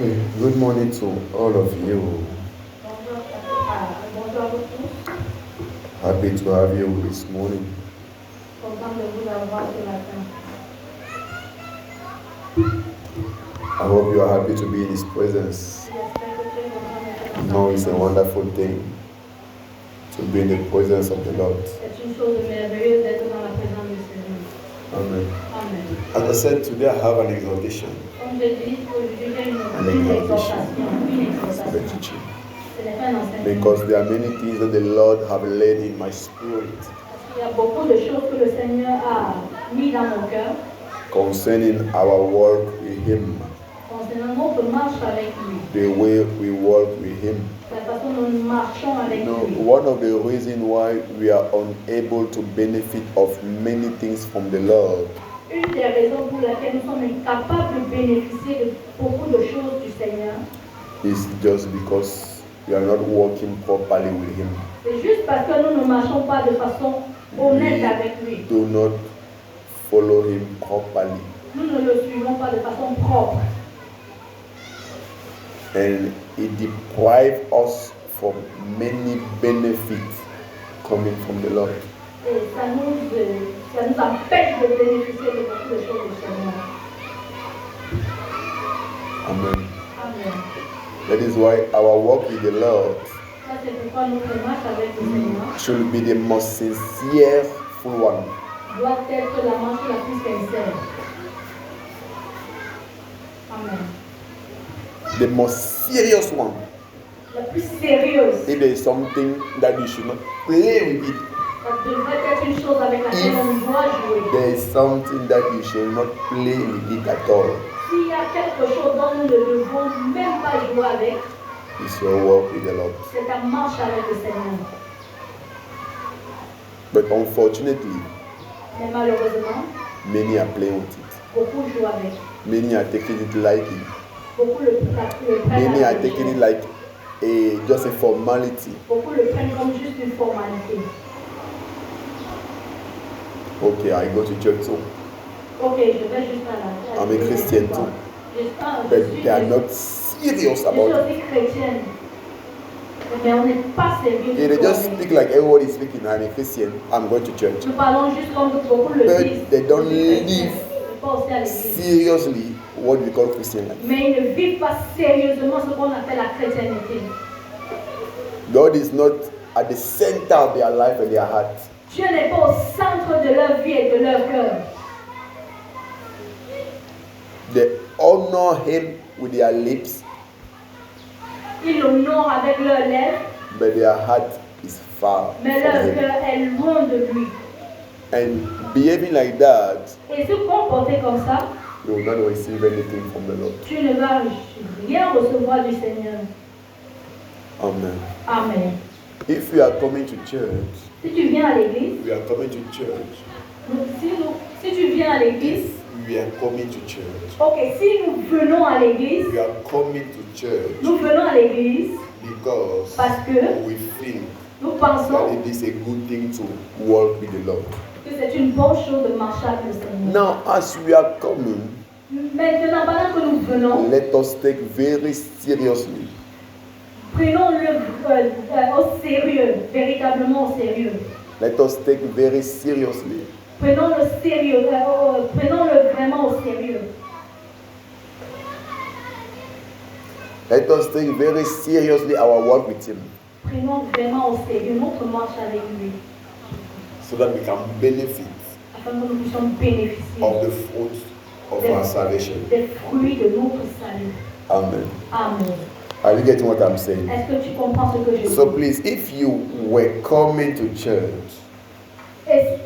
Good morning to all of you. Bonjour à vous tous. Happy to have you this morning. Content de vous avoir ce matin. I hope you are happy to be in His presence. J'espère que tu es content de No, it's a wonderful thing to be in the presence of the Lord. C'est une chose merveilleuse d'être dans la présence du Seigneur. Amen. Amen. As I said, today I have an exhortation. Comme je dis, aujourd'hui j'ai An une exhortation. exhortation. The teaching. Ce n'est pas un enseignement. Because there are many things that the Lord have laid in my spirit Parce qu'il y a beaucoup de choses que le Seigneur a mis dans mon cœur concerning our walk with Him, concernant notre marche avec lui. the way we walk with Him. La façon dont nous marchons avec You know, lui. one of the reasons why we are unable to benefit of many things from the Lord Une des raisons pour lesquelles nous sommes incapables de bénéficier de beaucoup de choses du Seigneur, is just because we are not walking properly with Him. c'est juste parce que nous ne marchons pas de façon honnête avec lui. Do not follow Him properly. Nous ne le suivons pas de façon propre. And it deprives us from many benefits coming from the Lord. Et ça nous empêche de bénéficier de beaucoup de choses du Seigneur. Amen. Amen. That is why our walk with the Lord Ça, c'est pourquoi notre marche avec le Seigneur should be the most sincere full one. doit être la marche la plus sincère. Amen. The most serious one. La plus sérieuse. If there is something that you should not play with it, Ça devrait être une chose avec laquelle on doit jouer. there is something that you should not play with it at all. S'il y a quelque chose dont nous ne devons même pas jouer avec, It's your walk with the Lord. c'est ta marche avec le Seigneur. But unfortunately, Mais malheureusement, many are playing with it. beaucoup jouent avec. Many are taking it lightly. Beaucoup le prennent Many à are la taking it légère. like just a formality. Beaucoup le prennent comme juste une formalité. Okay, I go to church too. Ok, je vais juste à la I'm a Christian too. But they are not serious Je suis about it. aussi chrétienne. Mais on n'est pas sérieux. Yeah, they just speak like everybody is speaking. I'm a Christian. I'm going to church. Nous parlons juste comme beaucoup le But disent. they don't Je suis chrétienne. live Je vais pas aussi à l'église. seriously what we call Christian life. Mais ils ne vivent pas sérieusement ce qu'on appelle la chrétienté. God is not at the center of their life and their heart. Dieu n'est pas au centre de leur vie et de leur cœur. They honor Him with their lips, Ils l'honorent avec leurs lèvres, but their heart is far mais from leur Him. cœur est loin de lui. And behaving like that, Et se comporter comme ça, you will not receive anything from the Lord. tu ne vas rien recevoir du Seigneur. Amen. Amen. If you are coming to church, Si tu viens à l'église, we are coming to church. si tu viens à l'église, We are coming to church. ok, si nous venons à l'église, We are coming to church nous venons à l'église because parce que we think nous pensons that it is a good thing to walk with the Lord. que c'est une bonne chose de marcher avec le Seigneur. Now, as we are coming, Maintenant, pendant que nous venons, let us take very seriously prenons-le au sérieux, véritablement au sérieux. Let us take very seriously Prenons-le sérieux, prenons-le vraiment au sérieux. Let us take very seriously our walk with Him Prenons vraiment au sérieux notre marche avec lui, so that we can benefit afin que nous puissions bénéficier of the fruit of our salvation. des fruits de notre salut. Amen. Amen. Are you getting what I'm saying? Est-ce que tu comprends ce que je dis? So please, if you were coming to church, Et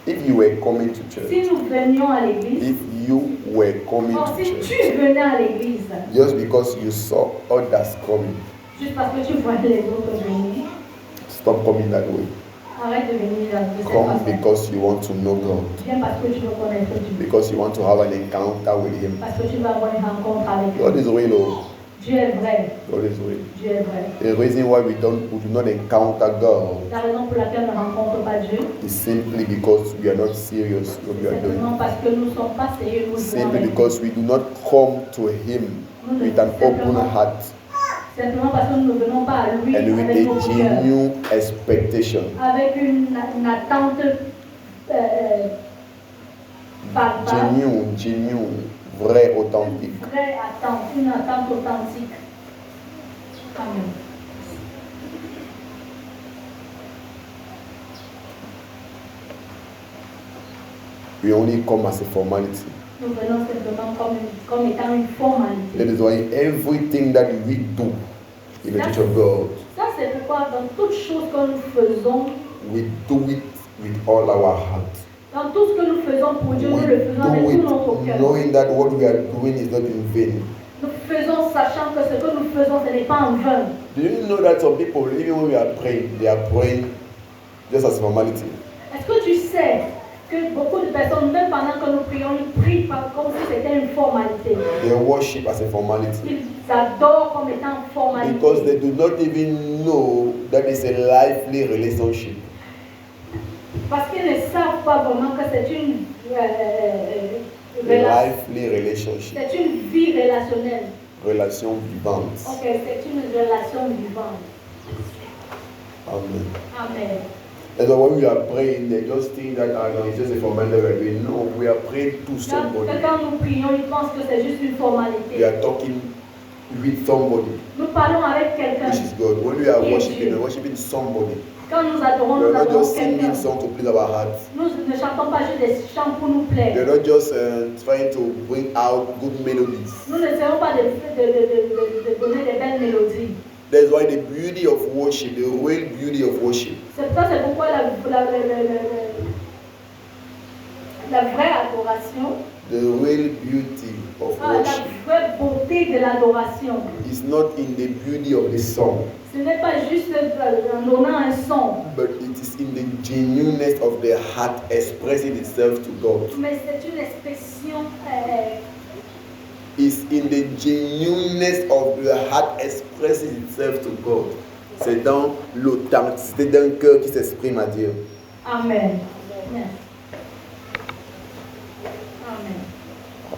if you were coming to si church, nous venions à l'église, if you were coming or to si church, tu venais à l'église, just because you saw others coming, juste parce que tu voyais les autres venir, stop coming that way. arrête de venir de cette Come façon. because you want to know God, Viens parce que tu veux connaître Dieu. because you want to have an encounter with Him. Parce que tu vas avoir une rencontre avec God lui. is real, oh. Dieu est vrai. God is real. Dieu est vrai. The reason why we do not encounter God La raison pour laquelle on ne rencontre pas Dieu, is simply because we are not serious what we c'est are doing. simplement parce que nous ne sommes pas sérieux. Nous jouons Simply avec because we do not come to Him with an open heart Simplement parce que nous ne venons pas à lui and with avec a notre cœur, genuine expectation. avec une attente palpable, Genuine, vrai, authentique. une vraie attente, une attente authentique. Amen. We only come as a formality. Nous venons simplement comme étant une formalité. That is why everything that we do in the Church of God, Ça, c'est pourquoi dans toutes choses que nous faisons, we do it with all our heart. dans tout ce que nous faisons pour Dieu, nous We le faisons avec do tout it notre cœur. knowing that what we are doing is not in vain. Nous faisons sachant que ce que nous faisons, ce n'est pas en vain. Do you know that some people, even when we are praying, they are praying just as a formality? Est-ce que tu sais que beaucoup de personnes, même pendant que nous prions, ils prient comme si c'était une formalité. They worship as a formality. Ils adorent comme étant une formalité. Because they do not even know that it's a lively relationship. Parce qu'ils ne savent pas vraiment que c'est une Lively relationship. c'est une vie relationnelle. Relation vivante. Ok, c'est une relation vivante. Amen. Amen. And so when we are praying, they just think that no, it's just a formality we're doing. No, we are praying to somebody. Quand nous prions, ils pensent que c'est juste une formalité. We are talking with somebody, Nous parlons avec quelqu'un. which is God. When we are worshiping, we're worshiping somebody. Quand nous adorons, We're nous not adorons just singing quelqu'un. songs to please our hearts. Nous ne chantons pas juste des chants pour nous plaire. We're not just trying to bring out good melodies. Nous n'essayons pas de donner des belles mélodies. That's why the beauty of worship, the real beauty of worship, C'est pourquoi la vraie adoration, the real beauty of la worship vraie beauté de l'adoration, is not in the beauty of the song, ce n'est pas juste en donnant un son, but it is in the genuineness of the heart expressing itself to God. mais c'est une expression It's in the genuineness of the heart expressing itself to God. C'est dans l'authenticité d'un cœur qui s'exprime à Dieu. Amen. Yes. Amen.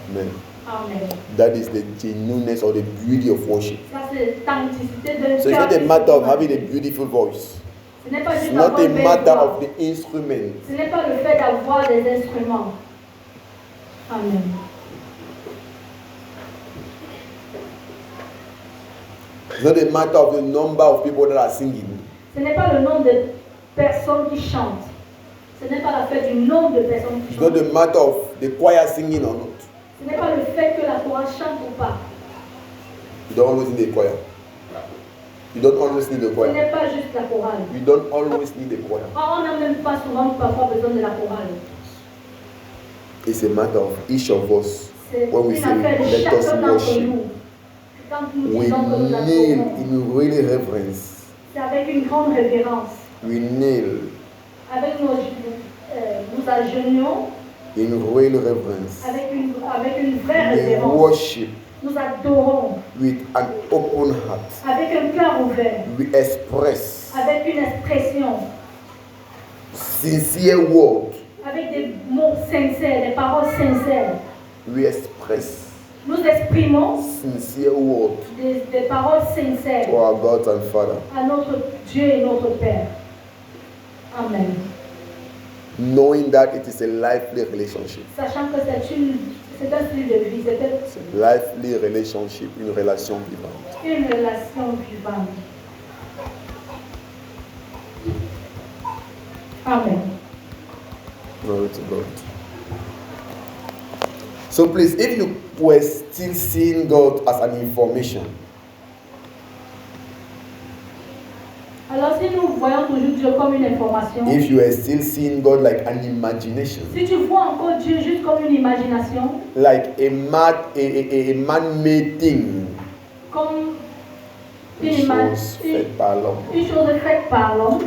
Amen. Amen. That is the genuineness or the beauty of worship. Ça, c'est l'authenticité d'un So it's cœur. not a matter of having a beautiful voice. Ce n'est pas It's juste not avoir a une belle matter voix. of the instrument. Ce n'est pas le fait d'avoir des instruments. Amen. It's not a matter of the number of people that are singing. Ce n'est pas le nombre de personnes qui chantent. Ce n'est pas la fait du nombre de personnes qui It's not chantent. a matter of the choir singing or not. Ce n'est pas le fait que la chorale chante ou pas. You don't always need a choir. You don't always need a Ce choir. n'est pas juste la chorale. You don't always need a choir. On n'a même pas souvent parfois besoin de la chorale. It's a matter of each of us. C'est When we une say, affaire de let us chacun d'entre worship, nous. Quand nous we disons que nous kneel adorons, in really reverence. c'est avec une grande révérence. We kneel Avec nous agenouillons in real reverence. avec une vraie We révérence. worship Nous adorons with an open heart. avec un cœur ouvert, We express avec une expression, sincere word. avec des mots sincères, des paroles sincères. We express Nous exprimons sincere word des paroles sincères to our God and Father, à notre Dieu et notre Père. Amen. knowing that it is a lively relationship. Sachant que c'est un style de vie, It's a lively relationship, une relation vivante. c'est une relation vivante. Amen. Glory to God. So please, if you were still seeing God as an information, Alors si nous voyons toujours Dieu comme une information, if you are still seeing God like an imagination, si tu vois encore Dieu juste comme une imagination, like a man-made thing, comme une une chose faite par l'homme, chose faite par l'homme,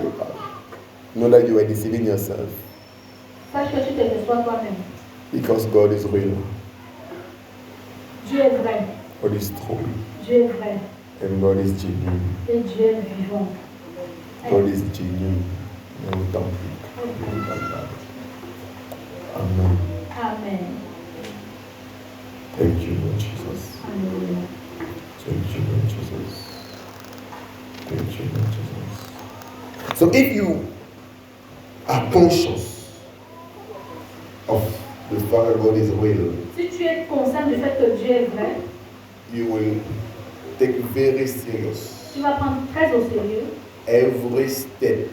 know that you are deceiving yourself sache que tu te déçois toi-même. because God is real, Dieu est vrai, God is true, Dieu est vrai, and God is genuine. et Dieu est vivant. God is genuine and authentic. Amen. Amen. Thank you, Lord Jesus. Alléluia. Thank you, Lord Jesus. Thank you, Lord Jesus. So if you are conscious of the fact that God is real, si tu es conscient du fait que Dieu est vrai, you will take very serious tu vas prendre très au sérieux every step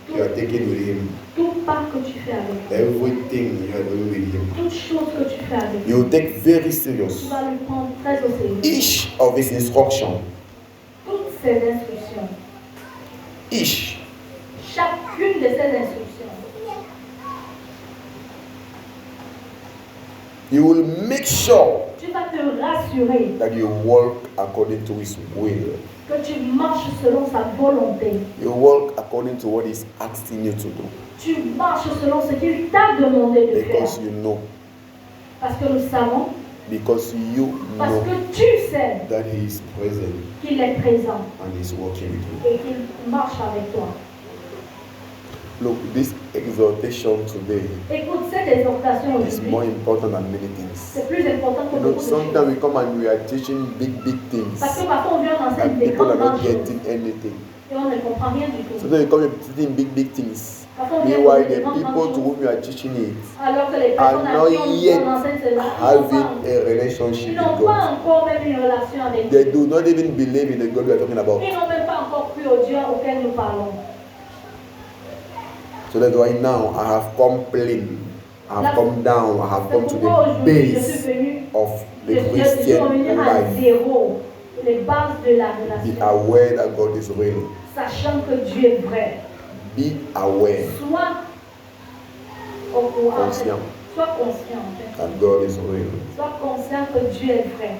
you are taking with Him, tout pas que tu fais avec lui, everything you are doing with Him. toute chose que tu fais avec lui. You will take very Tu serious vas lui prendre très au sérieux. each of His instructions. Toutes ses instructions. Each. Chacune de ses instructions. You will make sure Tu vas te rassurer that you walk according to His will. que tu marches selon sa volonté. You walk according to what He's asking you to do. Tu marches selon ce qu'il t'a demandé de Because faire. you know. Parce que nous savons, Because you parce know que tu sais that He is present qu'il est présent and He's working with you. et qu'il marche avec toi. Look, this exhortation today Écoute, cette exhortation is more aujourd'hui, important than many things. c'est plus important que You know, beaucoup de sometimes choses. we come and we are teaching big things, Parce que parfois on vient en enseigne and des people are grandes not choses getting anything. et on ne comprend rien du tout. Sometimes we come and teaching big things. Parfois on vient Meanwhile, des the grandes people to choses whom you are teaching it alors que les are personnes à not qui yet on enseigne cela, having a relationship ils n'ont with pas God. encore même une relation avec They Dieu. do not even believe in the God we are talking about. Ils n'ont même pas encore cru au Dieu auquel nous parlons. So that's why now I have come plain. I have come down. I have C'est come to pourquoi the aujourd'hui je suis base venu, of je the suis Christian revenu à life. zéro, les bases de la Be relation, aware that God is real. sachant que Dieu est vrai. Be aware Sois au courant, Conscient. sois conscient, en fait. that God is real. Sois conscient que Dieu est vrai.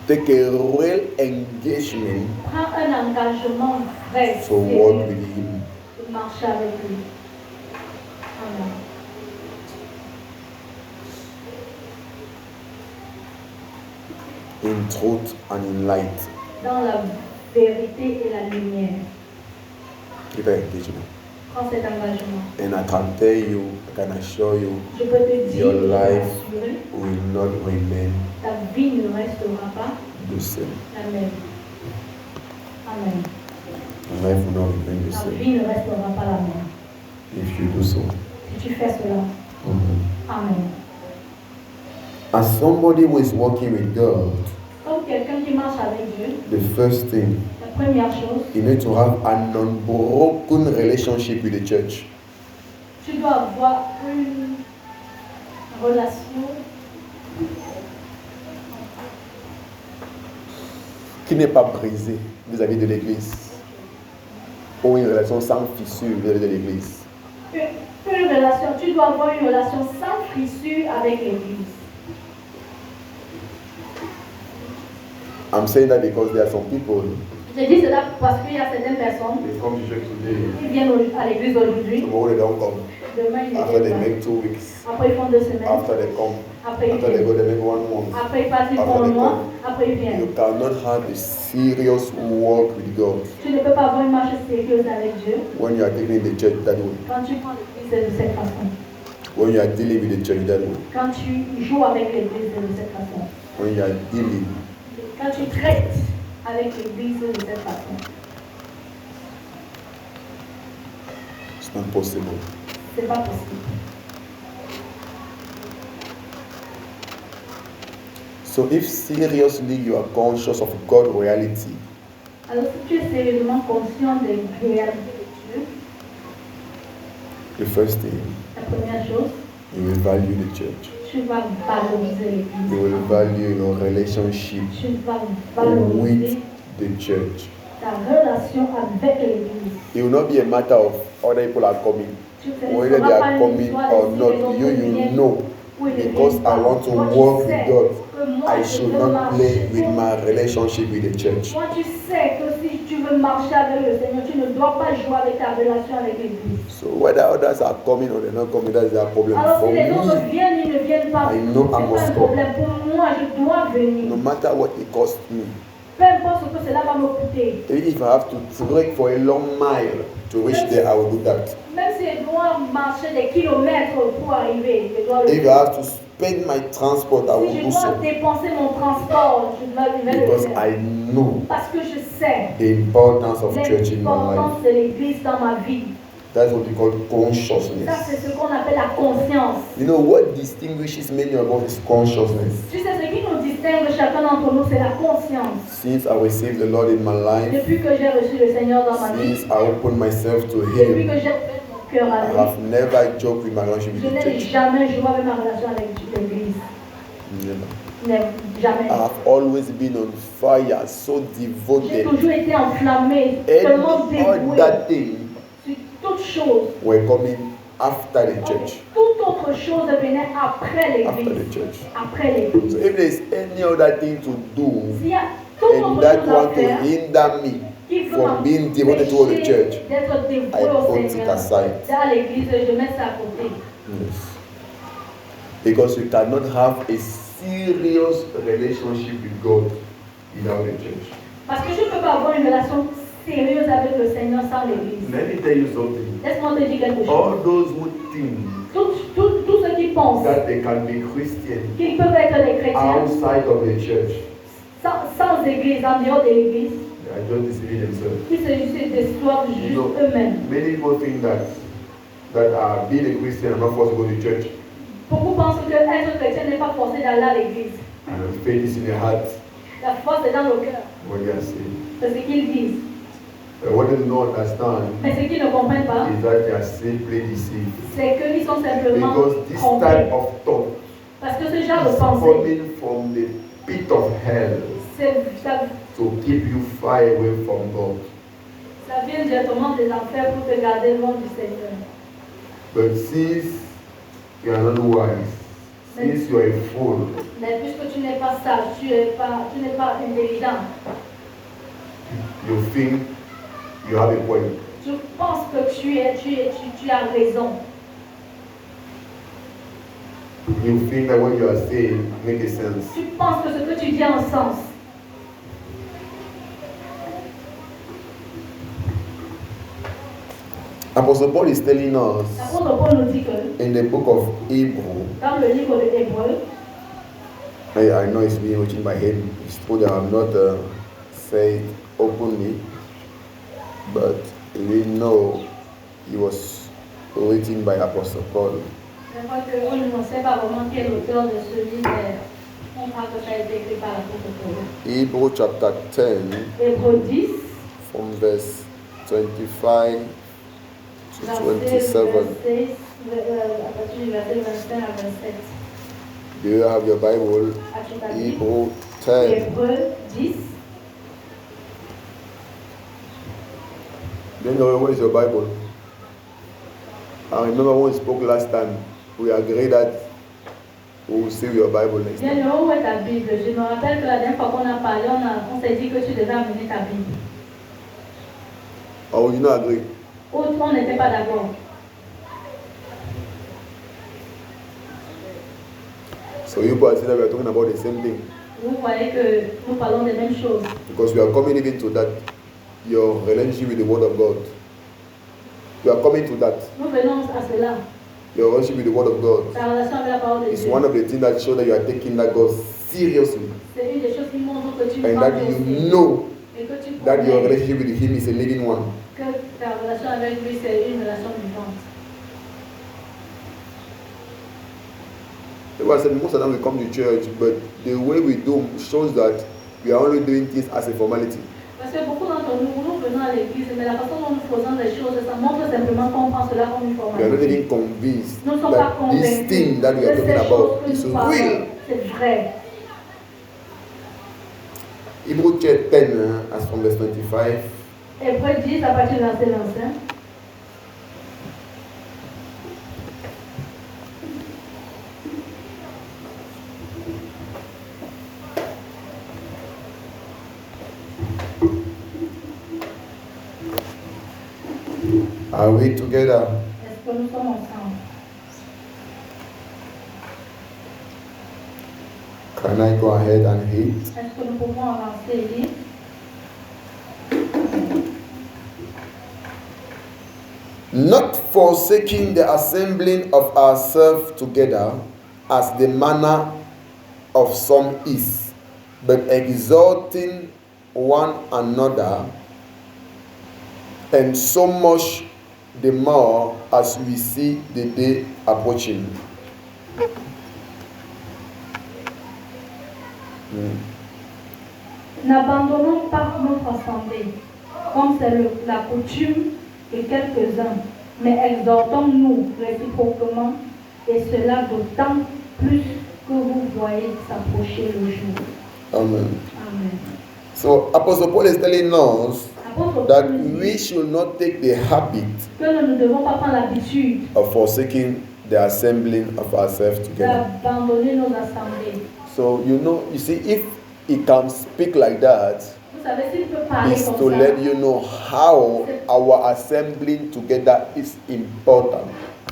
Take a real engagement Prends un engagement vrai to walk with Him. de marcher avec lui. Amen. In truth and in light. Dans la vérité et la lumière. Keep an engagement. Prends cet engagement. And I can tell you, I can assure you, Je peux te dire, your et life t'assurer, will not remain ta vie ne restera pas the same. la même. Amen. Your life will not remain the Ta same vie ne restera pas la même. if you do so. Si tu fais cela. Amen. As somebody who is working with God, Comme quelqu'un qui marche avec Dieu, the first thing, la première chose, you need to have an unbroken relationship with the church. tu dois avoir une relation Qui n'est pas brisée vis-à-vis de l'Église. Ou une relation sans fissure vis-à-vis de l'Église. une relation, tu dois avoir une relation sans fissure avec l'Église. I'm saying that because there are some people, Je dis cela parce qu'il y a certaines personnes they come to church today, qui viennent à l'église aujourd'hui, tomorrow they don't come. demain ils After they viennent make 2 weeks, pas. Après ils font 2 semaines, after they come, après ils after they viennent. go, they make 1 month. Après ils partent, ils After font un they mois, come. après ils viennent. You cannot have a serious walk with God Tu ne peux pas avoir une marche sérieuse avec Dieu when you are taking the church that way. quand tu prends l'église de cette façon. When you are dealing with the church that way. Quand tu joues avec l'église de cette façon. When you are dealing. Quand tu traites avec l'église de cette façon. It's not possible. C'est pas possible. So if seriously you are conscious of God's reality, Alors si tu es sérieusement conscient des réalités de Dieu, the first thing, la première chose, you will value the church. tu vas valoriser l'église. You will value your relationship Tu vas valoriser with the church. ta relation avec l'église. It will not be a matter of other people are coming. Whether they are coming or not, you know. Because I want to walk with God, I should not play with my relationship with the church. Moi, tu sais que si tu veux marcher avec le Seigneur, tu ne dois pas jouer avec ta relation avec l'église. So whether others are coming or they're not coming, that's their problem. Alors For si les autres me, viennent, ils ne viennent pas. I know C'est I must pas un go. problème. Pour moi, je dois venir. No matter what it costs me, Peu importe ce que cela va me coûter. if I have to trek for a long mile to reach there, I will do that. Même si si je dois marcher des kilomètres pour arriver, je dois le If I faire. have to spend my transport, I Si will je do dois so. dépenser mon transport, je vais le Because faire. I know Parce que je sais the importance of church in my l'importance life. de l'église dans ma vie. That's what we call Ça, consciousness. c'est ce qu'on appelle la conscience. You know what distinguishes many of us is consciousness. Tu sais, ce qui nous distingue chacun d'entre nous, c'est la conscience. Since I received the Lord in my life, Depuis que j'ai reçu le Seigneur dans ma vie, since I opened myself to depuis Him, que j'ai ouvert mon cœur à I lui, have never joked with my relationship je with the n'ai church. jamais joué avec ma relation avec l'église. Never. Jamais. I have always been on fire, so J'ai devoted. toujours été enflammée, tellement Any dévouée other thing sur toute chose. were coming after the church. Toute autre chose venait après After the l'église. church. Après l'église. So if there is any other thing to do, S'il y a toute and autre that chose à want to faire, hinder me qui veut from being devoted to the church, d'être dévoué I au put it Seigneur, aside. dans l'église, je mets ça à côté. Yes. Because you cannot have a serious relationship with God without the church. Parce que je ne peux pas avoir une relation sérieuse avec le Seigneur sans l'église. Let me tell you something. Laisse-moi te dire quelque chose. All those who think Tous ceux qui pensent that they can be Christian qu'ils peuvent être des chrétiens outside of the church, sans église, en dehors de l'église, they are just deceiving themselves. ils se déçoivent juste No. eux-mêmes. Many people think that being a Christian and not forced to go to church, Beaucoup pensent que être chrétien n'est pas forcé d'aller à l'église. and faith is in the heart La force est dans le cœur. when they are saved. C'est ce qu'ils disent. But what they do not understand Mais ce qu'ils ne comprennent pas, is that they are simply deceived. c'est qu'ils sont simplement Because this trompés. type of thought Parce que ce genre de is pensée, coming from the pit of hell ça to keep you far away from God. vient directement des enfers pour te garder loin du Seigneur. But since you are not wise, since you are a fool, Mais puisque tu n'es pas sage, tu n'es pas intelligent, you think you have a point. tu penses que tu as raison. You think that what you are saying makes sense. Tu penses que ce que tu dis a un sens. Apostle Paul is telling us L'apôtre Paul nous dit que in the book of Hebrew, dans le livre de Hébreux, I know it's being written by him. It's true that I'm not saying openly, but we know he was written by Apostle Paul. je crois qu'on ne sait pas vraiment qui est l'auteur de ce livre, mais on croit que ça a été écrit par l'apôtre Paul. Hebrew chapter 10, Hébreux 10, from verse 25 to verset 27. 26, à partir du verset 25 à 27. Do you have your Bible? As-tu ta Bible? Hebrew 10. Hébreux 10. Then where is your Bible? I remember when we spoke last time, we agreed that we will see your Bible next Bien, time. où est ta Bible? Je me rappelle que la dernière fois qu'on a parlé, on s'est dit que tu devais amener ta Bible. Or we did not agree? Autre, on n'était pas d'accord. So you guys see that we are talking about the same thing. Vous voyez que nous parlons des mêmes choses. Because we are coming even to that, your relationship with the Word of God. We are coming to that. Nous venons à cela. Your relationship with the Word of God Ta relation avec la parole de is Dieu. one of the things that show that you are taking that God seriously. C'est une des choses qui montre que tu And prends that au you sérieux. know Et que tu that your connais relationship with Him is a living one. que ta relation avec lui, c'est une relation vivante. People said most of the time we come to church, but the way we do shows that we are only doing things as a formality. Parce que beaucoup d'entre nous, nous venons à l'église, mais la façon dont nous faisons les choses, ça montre simplement qu'on prend cela comme une We are not formalité. even convinced Nous ne sommes pas that this convaincus thing that we are que talking ces about choses que is nous parlons, real. c'est vrai. Hebrew chapter 10, as from verse 25. Hébreux 10 à partir du verset 25. Are we together? Est-ce que nous sommes ensemble? Can I go ahead and read? Est-ce que nous pouvons avancer et lire? Not forsaking the assembling of ourselves together, as the manner of some is, but exhorting one another, and so much the more as we see the day approaching. N'abandonnons pas notre assemblée, comme c'est la coutume de quelques-uns, mais exhortons-nous réciproquement, et cela d'autant plus que vous voyez s'approcher le jour. Amen. Amen. So Apostle Paul is telling us Apôtre that Paul dit we should not take the habit que nous ne devons pas prendre l'habitude of forsaking the assembling of ourselves together. d'abandonner nos assemblées. So you see, if he can speak like that, Vous savez, s'il peut parler is comme to ça, let you know how our assembling together is important.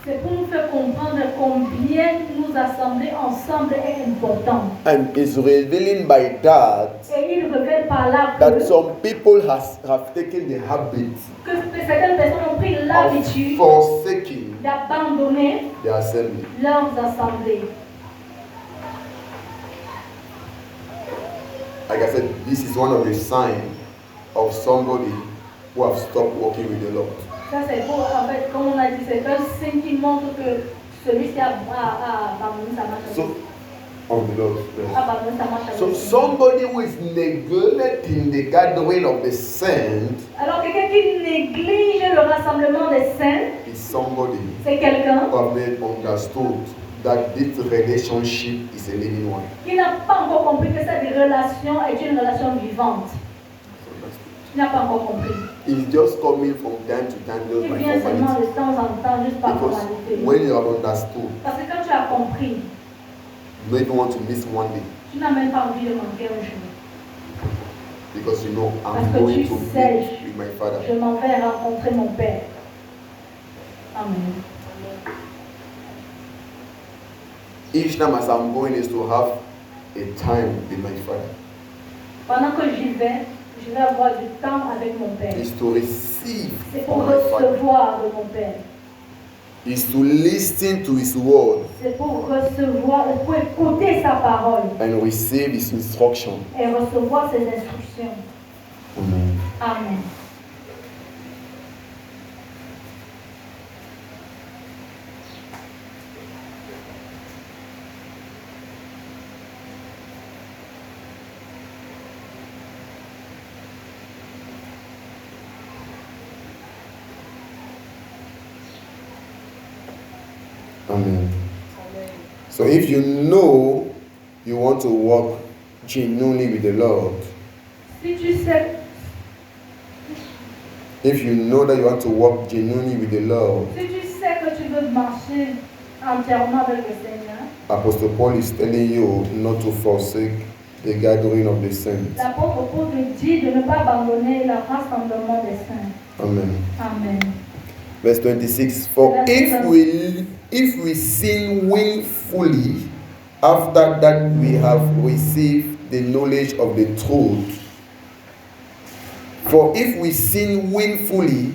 c'est pour nous faire comprendre combien nous assembler ensemble est important. And it's revealing by that Et il révèle par là that que some people have taken the habit certaines personnes ont pris of l'habitude forsaking d'abandonner the assembly. leurs assemblées. Like I said, this is one of the signs of somebody who have stopped working with the Lord. Ça c'est pour, en fait, comme on a dit, c'est un signe qui montre que celui-ci a abandonné sa marche. So, on the Lord. Yes. Abandonné sa marche. So somebody who is neglecting the gathering of the saints Alors quelqu'un qui néglige le rassemblement des saints, is somebody c'est quelqu'un who have made understood that this relationship is a living one. qui n'a pas encore compris que cette relation est une relation vivante. Il n'a pas encore compris. It's just coming from time to time, just Il by vient seulement formality. de temps en temps, juste par Because formalité. when you have understood, Parce que quand tu as compris, you don't even want to miss one day. tu n'as même pas envie de manquer un jour. Because you know Parce I'm que going tu to sais, be with my Father. je m'en vais rencontrer mon Père. Amen. Each time as I'm going is to have a time with my Father. Pendant que j'y vais, je vais avoir du temps avec mon Père. Is to receive C'est from pour my Father. recevoir de mon Père. Is to listen to His word C'est pour recevoir, pour écouter sa parole and receive His instruction. et recevoir ses instructions. Amen. Amen. Amen. So if you know you want to walk genuinely with the Lord, Si tu sais, if you know that you want to walk genuinely with the Lord, si tu sais que tu veux marcher entièrement avec le Seigneur, Apostle Paul is telling you not to forsake the gathering of the saints. l'apôtre Paul te dit de ne pas abandonner le rassemblement des saints. Amen. Amen. Verse 26. For if we sin willfully after that we have received the knowledge of the truth. For if we sin willfully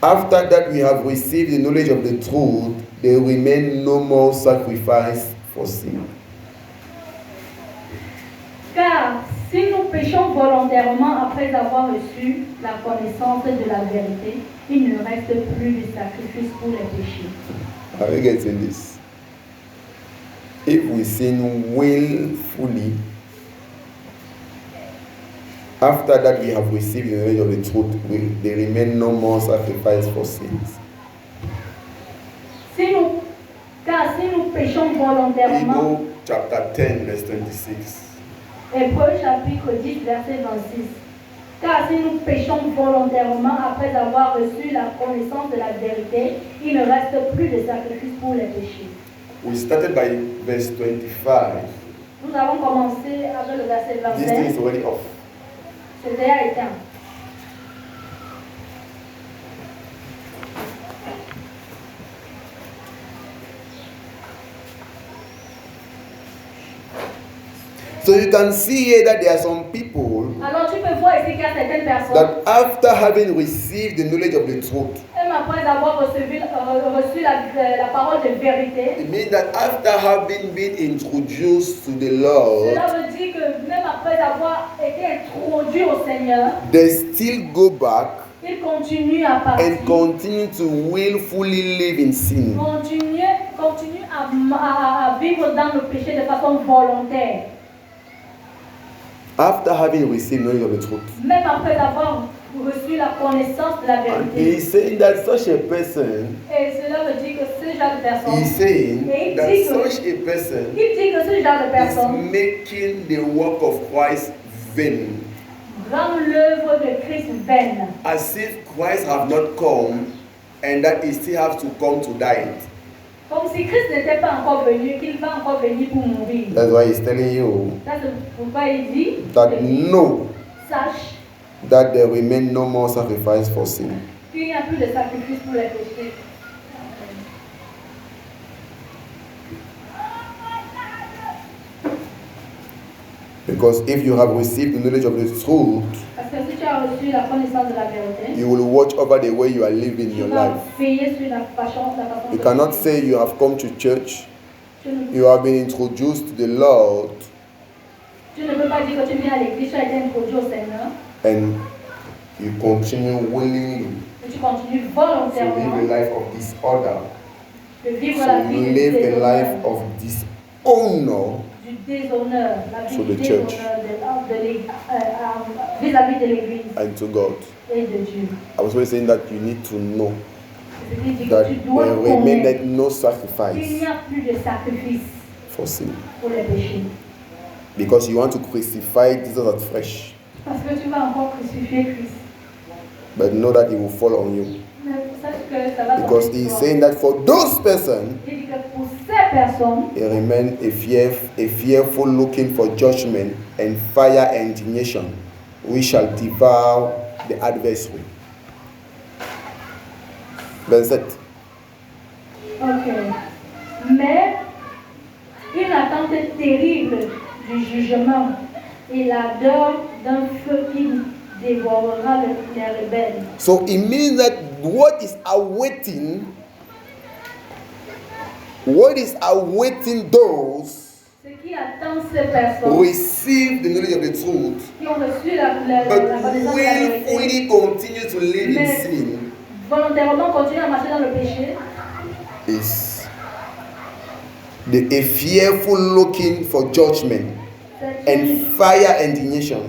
after that we have received the knowledge of the truth, there remain no more sacrifice for sin. Car si nous péchons volontairement après avoir reçu la connaissance de la vérité, il ne reste plus de sacrifice pour les péchés. Are you getting this? If we sin willfully, after that we have received the knowledge of the truth, there remain no more sacrifice for sins. Car si nous péchons volontairement, Hebrews chapter 10, verse 26. Hébreux chapitre 10, verset 26. Car si nous péchons volontairement après avoir reçu la connaissance de la vérité, il ne reste plus de sacrifice pour les péchés. We started by verse 25. Nous avons commencé avec le verset This thing is 25. already off. C'est déjà éteint. So you can see here that there are some people Alors tu peux voir ici qu'il y a certaines personnes, that after having received the knowledge of the truth, même après avoir reçu la parole de vérité, it means that after having been introduced to the Lord, cela veut dire que même après avoir été introduit au Seigneur, they still go back il continue à partir, and continue to willfully live in sin. continue à vivre dans le péché de façon volontaire. After having received knowledge of the truth. Même après avoir reçu la connaissance de la And vérité. he is saying that such a person, Et cela veut dire que ce genre de personne, he is saying Et il that dit que- such a person il dit que ce genre de is personne making the work of Christ vain. rend l'œuvre de Christ vaine. As if Christ have not come and that he still has to come to die. Comme si Christ n'était pas encore venu, qu'il va encore venir pour mourir. That's why he's telling you Ça c'est pourquoi il dit that know sache that there remain no more sacrifice for sin. qu'il n'y a plus de sacrifice pour les péchés. Because if you have received the knowledge of the truth, Parce que si tu as reçu la connaissance de la vérité, you will watch over the way you are living tu your vas life. veiller sur la façon You de cannot vivre. say you have come to church, Tu ne, you have been introduced to the Lord, tu ne peux pas dire que tu viens à l'église, tu as été introduit au Seigneur, and you continue willingly et tu continues to live a volontairement life of disorder, de vivre la to vie du live a déshonneur, life of dishonor du déshonneur, la vie to du the church. vis-à-vis de l'église and to God. et de Dieu. I was always saying that you need to know C'est-à-dire that que tu dois there connaître remained no qu'il sacrifice n'y a plus de sacrifice for sin. pour les péchés. Because you want to crucify Jesus at flesh, Parce que tu vas encore crucifier Christ. but know that he will fall on you. Mais sache que ça va Because tomber he is sur toi. saying that for those persons, Il dit que pour ces personnes, it remains a fearful looking for judgment and fire and indignation. We shall devour the adversary. Verse 7. ok. Mais une attente terrible du jugement et l'ardeur d'un feu qui dévorera les rebelles. So it means that what is awaiting those Ce qui attend ces personnes who receive the knowledge of the truth, qui ont reçu la but connaissance de la vérité, willfully continue to live in mais sin, volontairement continuent à marcher dans le péché, is a fearful looking for judgment c'est and une fire indignation.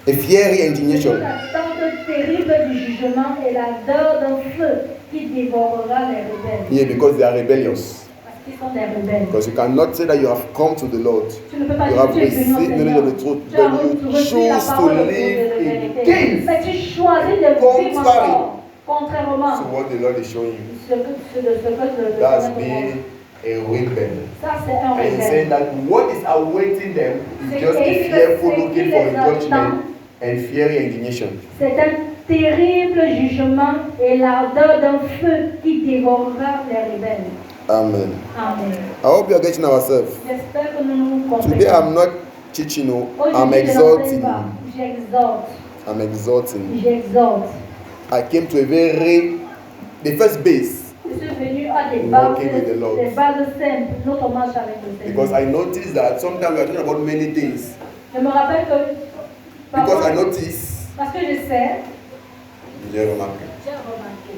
A fiery indignation. l'attente terrible du jugement et l'ardeur d'un feu qui dévorera les rebelles. Yeah, because they are rebellious. Parce qu'ils sont des rebelles. Because you cannot say that you have come to the Lord. Tu ne peux pas You dire have que tu es venu au received Seigneur. knowledge of the truth, Tu as but you reçu la choose to parole de live vérité. against Mais tu choisis de vivre Contrary. encore, contrairement to what the Lord is showing you. ce que le That's Seigneur te being montre. a rebel. Ça, c'est un And he's saying rebelle. that what is awaiting them C'est is just a que fearful ce qui looking les for a attend, judgment and fiery indignation. c'est un terrible jugement et l'ardeur d'un feu qui dévorera les rebelles. Amen. Amen. I hope you are getting ourselves. J'espère que nous nous Today comprenons. I'm not teaching you, I'm Aujourd'hui, je exhorting n'enseigne pas. you. J'exhorte. I'm exhorting. J'exhorte. I came to the first base, Je suis venu à des bases, Walking with the Lord. des bases simples, notre marche avec le Seigneur. because I noticed that sometimes we are talking about many things. Je me rappelle que Because I parfois, notice, parce que je sais, j'ai remarqué. j'ai remarqué.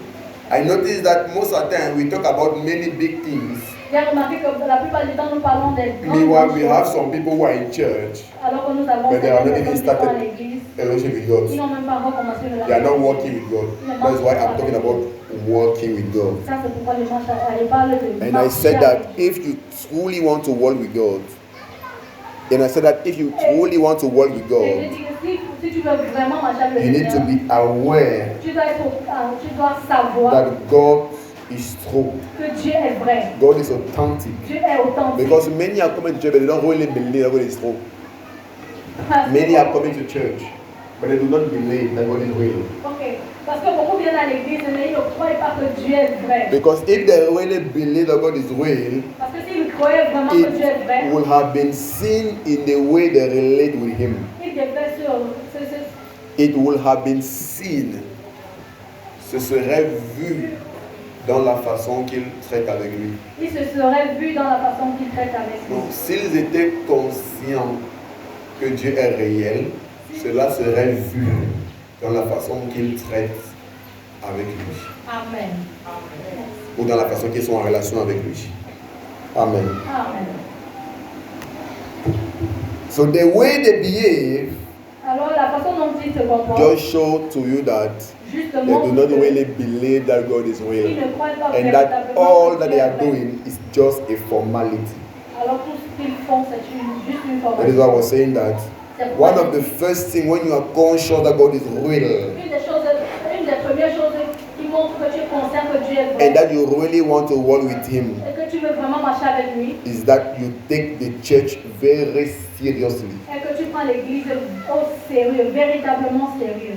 I noticed that most of the time we talk about many big things. J'ai remarqué que la plupart du temps nous parlons des Meanwhile, we have choses, some people who are in church, alors que nous avons but they have not certaines even personnes qui sont à started l'église, fellowship with qui God. n'ont même pas encore commencé le They are not working with God. That's why I'm talking about working with God. Ça, c'est pourquoi je parle de And I said that if you truly want to walk with God, and I said that if you truly want to walk with Et je God, dis que si tu veux vraiment marcher avec you le need to Seigneur, be aware tu dois savoir that God is true. que Dieu est vrai. God is authentic. Dieu est authentique. Because many are coming to church, but they don't really believe that God is true. Parce que- Many are coming to church, but they do not believe that God is real. Ok. Parce que beaucoup viennent à l'église mais ils ne croient pas que Dieu est vrai. Because if they really believe that God is real, Parce que s'ils croyaient vraiment que Dieu est vrai, it will have been seen in the way they relate with Him. ils devaient It will have been seen se serait vu dans la façon qu'il traite avec lui. Il se serait vu dans la façon qu'il traite avec lui. Donc, s'ils étaient conscients que Dieu est réel, cela serait vu dans la façon qu'ils traitent avec lui. Amen. Ou dans la façon qu'ils sont en relation avec lui. Amen. Amen. So the way they behave Alors la façon dont il se comporte just show to you that they justement do not really believe that God is ils real. ne croient pas And that véritablement all que that Dieu they est are vrai. doing is just a formality. Alors tout ce qu'ils font c'est juste une That is formalité. why I was saying that one of the first things when you are conscious that God is real Une des premières choses qui montre que tu es conscient que Dieu est vrai and that you really want to walk with Him et que tu veux vraiment marcher avec lui is that you take the church very seriously. et que tu prends l'église au sérieux, véritablement sérieux.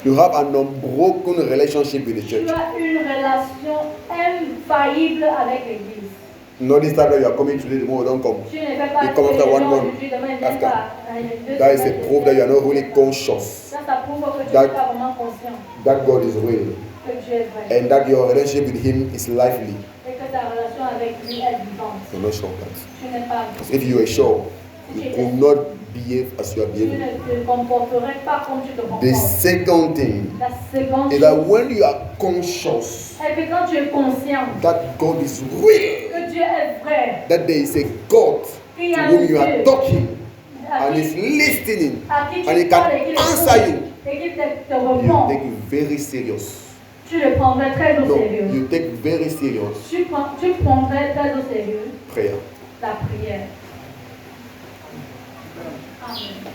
You have an unbroken relationship with the Tu church. as une relation infaillible avec l'église. Not this time that you are coming today, tomorrow don't come. Tu ne fais pas You come after 1 month, aujourd'hui, demain, il vient after. pas. That is a proof that you are not really conscious Ça prouve que tu that- n'es pas vraiment conscient that God is real que Dieu est vrai and that your relationship with Him is lively. et que ta relation avec lui est vivante. You're not sure of that. Tu n'es pas Because if you were sure, you could not behave as you are tu behaving. ne te comporterais pas comme tu te The comportes. second thing La seconde is that chose when you are conscious est que quand tu es conscient that God is real, que Dieu est vrai, that there is a God qu'il y a to whom un you are Dieu talking à and qui, is listening à qui and tu He parles can et qu'il answer écoute you, et qu'il te you répond, take it very serious. tu le prendrais très au No, sérieux. you take very serious Tu prendrais très au sérieux prayer. la prière. Amen.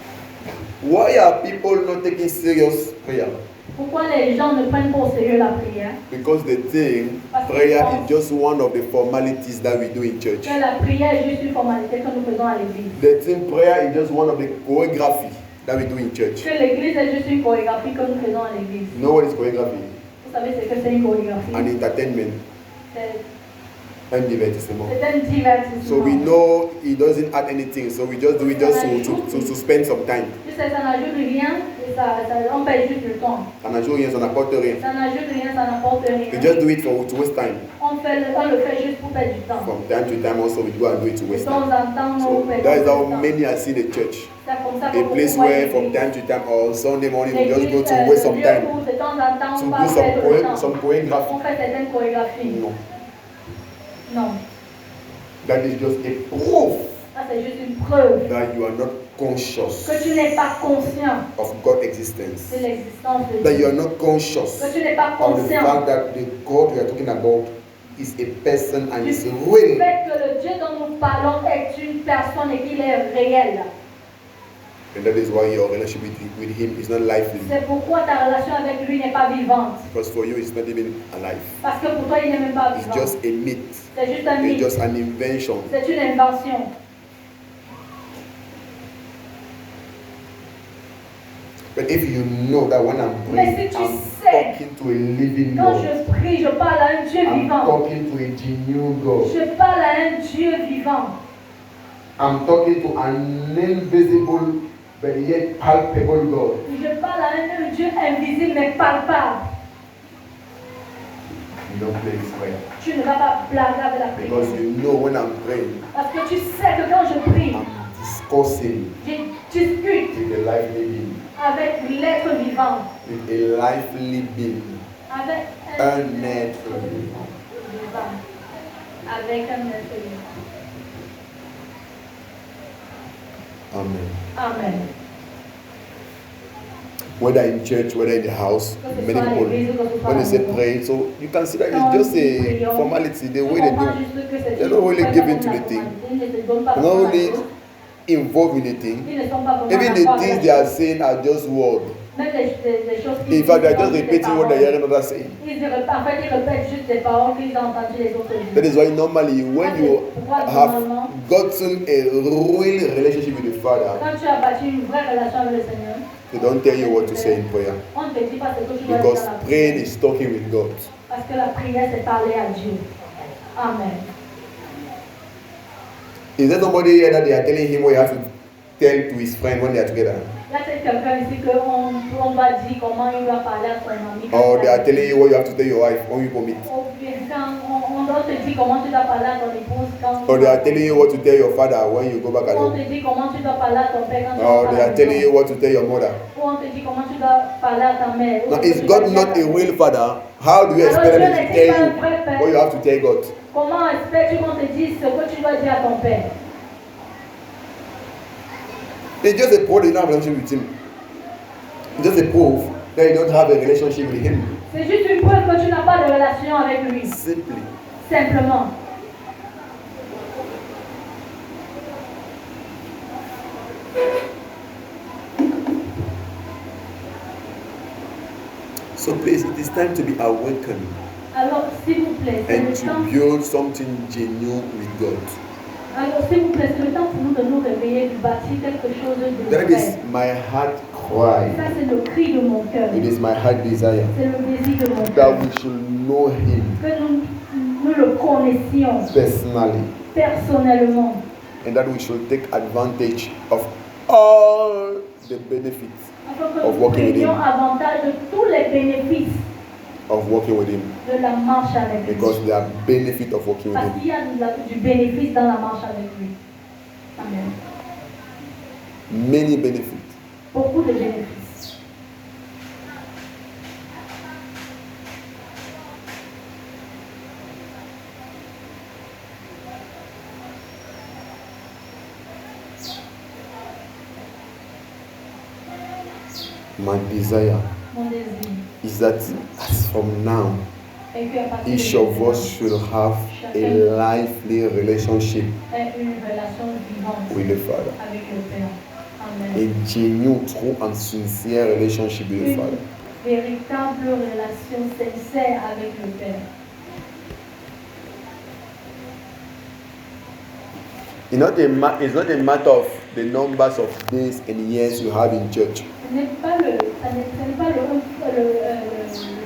Why are people not taking serious prayer? Pourquoi les gens ne prennent pas au sérieux la prière? Because they think prayer is just one of the formalities that we do in church. Que la prière est juste une formalité que nous faisons à l'église. They think prayer is just one of the choreography that we do in church. Que l'église est juste une chorégraphie que nous faisons à l'église. You know what is choreography? Vous savez ce que c'est une chorégraphie? An entertainment and divertissement. C'est un divertissement. So we know it doesn't add anything, so we just do it just to spend some time. Tu sais, ça n'ajoute rien et on perd juste le temps. Ça n'ajoute rien, ça n'apporte rien. Ça n'ajoute rien, ça n'apporte rien. We just do it to waste time. On le fait juste pour perdre du temps. From time to time also we go and do it to De waste temps time. en temps, on So perd that is du how temps. many are seen the church. C'est comme ça que A beaucoup place voient where l'église. from time to time or Sunday morning we just go L'église, to waste some lieu time où de temps en temps, to on va do perdre le temps. some choreography. On fait certaines chorégraphies. No, Non. that is just a proof Ça, c'est juste une preuve that you are not conscious que tu n'es pas conscient of God's existence. de l'existence de That you Dieu. are not conscious Que tu n'es pas of the conscient fact that the God we are talking about is a person and du is fait real. que le Dieu dont nous parlons est une personne et qu'il est réel. And that is why your relationship with Him is not lively. C'est pourquoi ta relation avec lui n'est pas vivante. Because for you it's not even alive. Parce que pour toi, il n'est même pas It's vivant. just a myth. C'est juste un It's mythe. just an invention. C'est une invention. But if you know that when I'm Mais praying, si tu I'm sais, talking to a living quand God. je prie, je parle à un Dieu I'm vivant. talking to a genuine God. Je parle à un Dieu vivant. I'm talking to an invisible but yet palpable God. Je parle à un Dieu invisible mais palpable. You don't play this prayer. Tu ne vas pas blaguer avec la prière. Because you know when I'm praying, Parce que tu sais que quand je prie, I'm discussing je discute with a lively being. avec l'être vivant. With a lively being. Avec Un être vivant. vivant. Avec un être vivant. Amen. Amen. Whether in church, whether in the house, many people, when they say pray, so you can see that it's just a formality, the way they do. They're not really giving to the thing. They're not really involved in the thing. Even the things they are saying are just words. In fact, they are just repeating what they are hearing others saying. En fait, ils répètent juste des paroles qu'ils ont entendues les autres That dire. is why normally when you have gotten a real relationship with the Father, Quand tu as bâti une vraie relation avec le Seigneur, they don't tell you what to say in prayer. on ne te dit pas ce que tu dois dire Because dans la praying prière. is talking with God. Parce que la prière, c'est parler à Dieu. Amen. Is there somebody here that they are telling him what he has to tell to his friend when they are together? Il y a peut-être quelqu'un ici qu'on va dire comment il doit parler à son ami. Or they are telling you what you have to tell your wife when you commit. Ou bien on doit te dire comment tu dois parler à ton épouse quand. Or they are telling you what to tell your father when you go back at On home. te dit comment tu dois parler à ton père quand tu Or vas they are telling you what to tell your mother. Ou on te dit comment tu dois parler à ta mère. Now, is God not a real father? How do you expect him to tell you what you have to tell God? Comment espères-tu qu'on te dise ce que tu dois dire à ton père? It's just a proof that you don't have a relationship with him. It's just a proof that you don't have a relationship with him. C'est juste une preuve que tu n'as pas de relation avec lui. Simply. Simplement. So please, it is time to be awakened. Alors, s'il vous plaît, c'est And le to temps. build something genuine with God. Alors, s'il vous plaît, c'est le temps pour nous de nous réveiller, de bâtir quelque chose de That vrai. is my heart cry. Ça, c'est le cri de mon cœur. It is my heart desire C'est le désir de mon that cœur. we should know him Que nous le connaissions personally personnellement. and that we should take advantage of all the benefits Afin que of nous working with prenions him. avantage de tous les bénéfices Of working with him. de la marche avec lui. Because there are benefits of working with Parce him. qu'il y a du bénéfice dans la marche avec lui. Amen. Many benefits. Beaucoup de bénéfices. My desire Mon désir is that as from now, est qu'à partir each de of maintenant, us should have a lively relationship ait une relation vivante with the Father. avec le Père. Amen. A genuine, true, and sincere relationship with the Une Father. véritable relation sincère avec le Père. It's not a matter of the numbers of days and years you have in church. Ce n'est pas le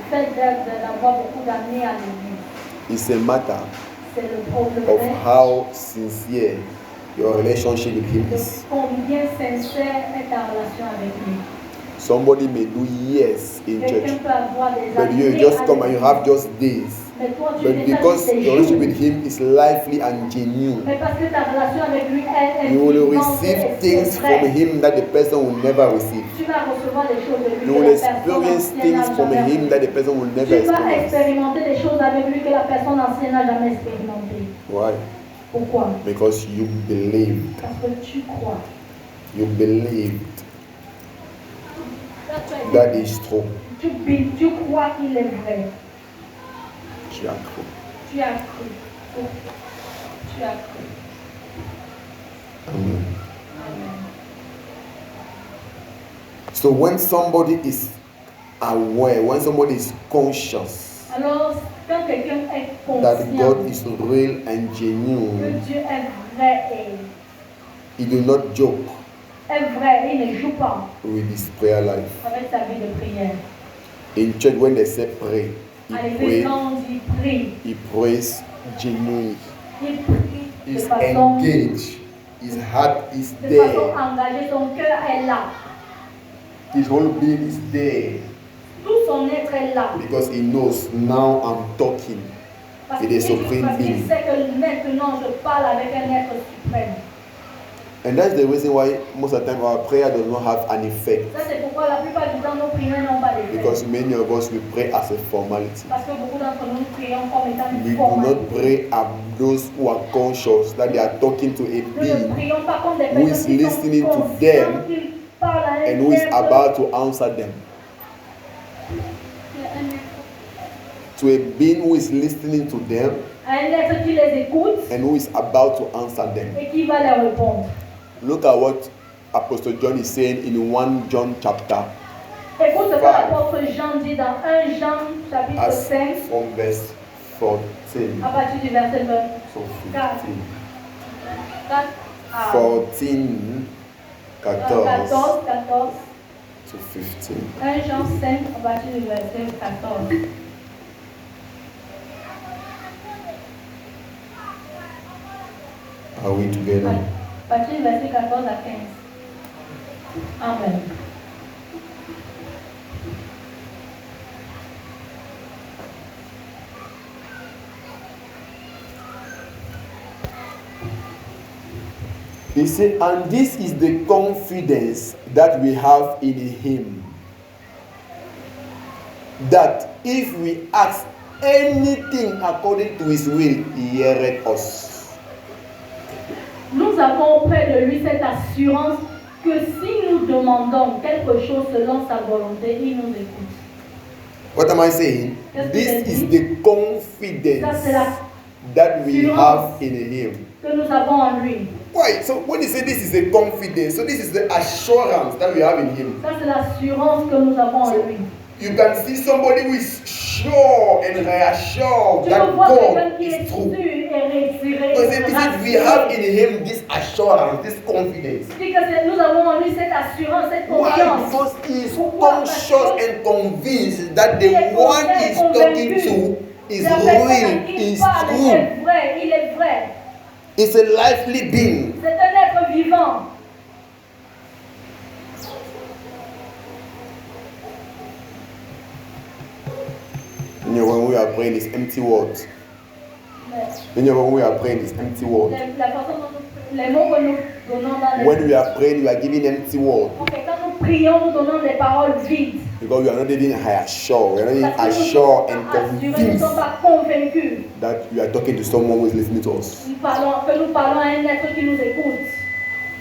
fait d'avoir beaucoup d'années à l'église. It's a matter C'est le of fait how sincere your relationship with Him de is. combien sincère est ta relation avec lui. Somebody may do years in Quelqu'un church, peut avoir des but you années just à come and you l'église. have just days. Mais toi, tu But n'es because pas des your relationship jours. with Him is lively and genuine, Mais parce que ta relation avec lui est you will vivante et receive c'est things vrai. from Him that the person will never receive. Tu vas recevoir des choses de lui You que will la personne experience ancienne things n'a from jamais Him that the reçues. person will never Tu vas experience. expérimenter des choses avec lui que la personne ancienne n'a jamais expérimenté. Why? Pourquoi? Because you believed. Parce que tu crois. You believed that is true. Tu crois qu'il est vrai. Tu as cru. Tu as cru. Tu as cru. Amen. Amen. So when somebody is aware, when somebody is conscious Alors, quand quelqu'un est that conscient God is real and que genuine, Dieu est vrai et he do not joke il ne joue pas with his prayer life. avec sa vie de prière. In church, when they say pray, À he l'église, prays, quand on dit prie, he prays genuinely. il prie de He's façon engaged. His heart is de façon there. engagée, son cœur est là. His whole being is there. Tout son être est là. Because he knows now I'm talking. Parce It qu'il is supreme being. sait que maintenant je parle avec un être suprême. And that's the reason why most of the time our prayer does not have an effect. Ça, c'est pourquoi la plupart du temps, nos prières n'ont pas d'effet. Because many of us we pray as a formality. Parce que beaucoup d'entre nous prions comme étant We une do not formalité. pray at those who are conscious that they are talking to a Nous ne being prions pas comme des who is personnes qui sont listening to conscientes them qu'ils parlent à un and who is être. about to answer them. To a being who is listening to them À un être qui les écoute and who is about to answer them. et qui va leur répondre. Look at what Apostle John is saying in 1 John chapter Écoute ce que Five. l'apôtre Jean dit dans 1 Jean chapitre as 5 from verse 14. à partir du verset 4 So 4 15. à 14 14. to 15. 1 Jean 5 à partir du verset 14. Are we together? À partir du verset 14 à 15. Amen. He said, and this is the confidence that we have in him, that if we ask anything according to his will, he heareth us. Nous avons auprès de lui cette assurance que si nous demandons quelque chose selon sa volonté, il nous écoute. What am I saying? This is the confidence that we have in him. Que nous avons en lui. Why? So when he said this is a confidence, so this is the assurance that we have in him. Ça c'est l'assurance que nous avons en lui. You can see somebody who is sure and reassured that God is true. Because it is we have in him this assurance, this confidence. Nous avons en lui cette assurance, cette Why? confiance. Because he is conscious and convinced that the one he's talking to is real, is true. Il est vrai. It's a lively being. C'est un être vivant. When we are praying this empty words. When we are praying this empty word. When we are praying, we are giving empty word. Quand nous prions, nous donnons des paroles vides. Because we are not even assured. We are not even assured and convinced that we are talking to someone who is listening to us. Nous parlons à un être qui nous écoute.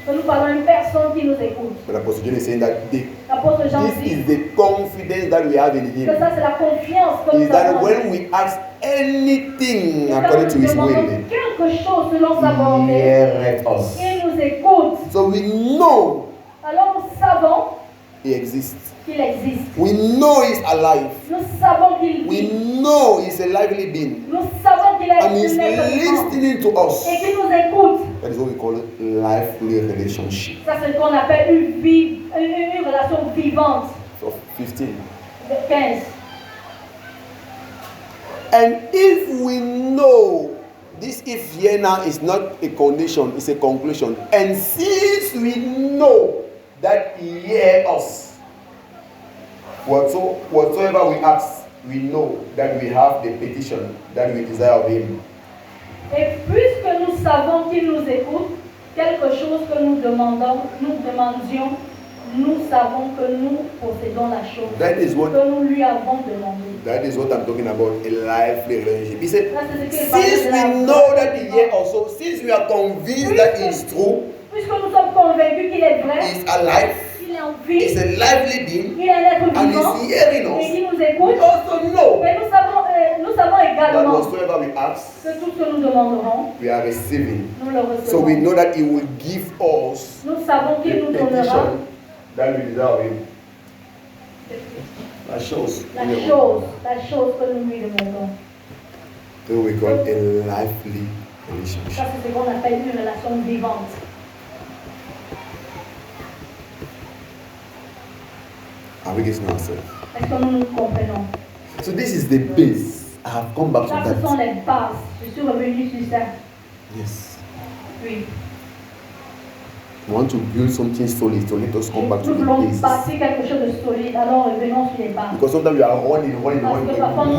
Nous parlons à une personne qui nous écoute. But Apostle John is saying that this dit, is the confidence that we have in him. Que ça c'est la confiance que Is nous that avons. when we ask anything according to his will, quelque chose selon sa volonté, he heareth us. il nous écoute. So we know Alors nous savons he exists. qu'il existe. We know he's alive. Nous savons qu'il We vit. know he's a lively being. Nous savons qu'il est And he's listening to us. et qu'il nous écoute. That is what we call a lively relationship. Ça c'est ce qu'on appelle une relation vivante. So 15. 15. And if we know, this if here now is not a condition, it's a conclusion. And since we know that he hears us, whatsoever we ask, we know that we have the petition that we desire of him. Et puisque nous savons qu'il nous écoute, quelque chose que nous demandions, nous savons que nous possédons la chose That is what, que nous lui avons demandé. that is what I'm talking about, a lively relationship. He said, Ça, c'est ce qu'il parle since de we la know that he hears also, since we are convinced that he is true, Puisque nous sommes convaincus qu'il est vrai, he is alive, qu'il est en he's vie, a lively being, il est un être and vivant he's hearing et us. qu'il nous We écoute. also know Mais nous savons that également whatsoever we ask, que tout ce que nous demanderons, we are receiving. nous le So we recevons. know that he will give us Nous savons the qu'il nous donnera petition that we desire of him. That shows. la chose que nous lui demandons. So we call a lively relationship. Ça, c'est ce qu'on appelle une relation vivante. Are we getting ourselves? Est-ce que nous nous comprenons? So this is the base. I have come back to Ça, ce sont that. les bases. Je suis revenu sur ça. Yes. Oui. We want to build something solid, so let us come back to Nous the voulons base. bâtir quelque chose de solide, alors revenons sur les bases. Because sometimes we are running.